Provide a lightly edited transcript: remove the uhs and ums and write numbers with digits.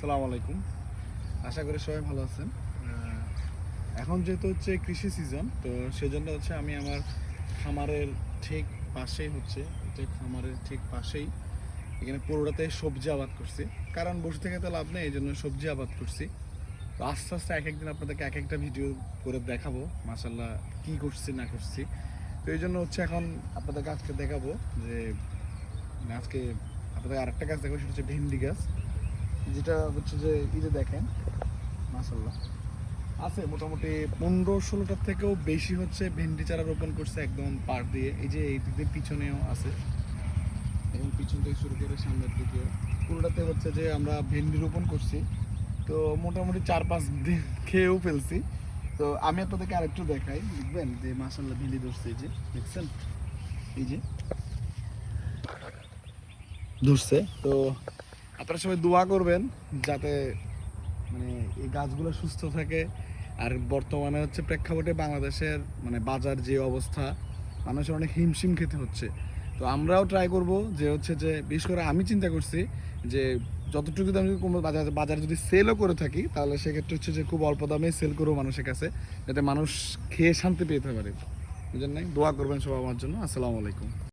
আসসালামু আলাইকুম। আশা করি সবাই ভালো আছেন। এখন যেহেতু হচ্ছে কৃষি সিজন, তো সেজন্য হচ্ছে আমি আমার খামারের ঠিক পাশেই খামারের ঠিক পাশেই এখানে পুরোটাতে সবজি আবাদ করছি। কারণ বসে থেকে তো লাভ নেই, এই জন্য সবজি আবাদ করছি। তো আস্তে আস্তে এক একদিন আপনাদেরকে এক একটা ভিডিও করে দেখাবো মাশাল্লাহ কী করছি না করছি। তো এই জন্য হচ্ছে এখন আপনাদেরকে আজকে দেখাবো যে আজকে আপনাদের আরেকটা গাছ দেখাবো, সেটা হচ্ছে ভেন্ডি গাছ, যেটা হচ্ছে যে এই যে দেখেন মাশাল্লাহ আছে মোটামুটি 15-16টার থেকেও বেশি হচ্ছে ভেন্ডি চারা রোপণ করছে একদম পাড় দিয়ে। এই যে এই দিক দিয়ে পিছনেও আছে, এবং পিছন থেকে শুরু করে সামনের দিকেও পুরোটাতে হচ্ছে যে আমরা ভেন্ডি রোপণ করছি। তো মোটামুটি 4-5 দিন খেয়েও ফেলছি। তো আমি আপনাদেরকে আরেকটু দেখাই, দেখবেন যে মাশাল্লাহ ভেন্ডি ধরছে, এই যে দেখছেন, এই যে ধরছে। তো আপনারা সবাই দোয়া করবেন যাতে মানে এই গাছগুলো সুস্থ থাকে। আর বর্তমানে হচ্ছে প্রেক্ষাপটে বাংলাদেশের মানে বাজার যে অবস্থা, মানুষের অনেক হিমশিম খেতে হচ্ছে। তো আমরাও ট্রাই করব যে হচ্ছে যে বিশেষ করে আমি চিন্তা করছি যে যতটুকু দামে কোনো বাজার যদি সেলও করে থাকি, তাহলে সেক্ষেত্রে হচ্ছে যে খুব অল্প দামে সেল করবো মানুষের কাছে, যাতে মানুষ খেয়ে শান্তি পেতে পারে। বুঝলেন নাই? দোয়া করবেন সবাই আমার জন্য। আসসালামু আলাইকুম।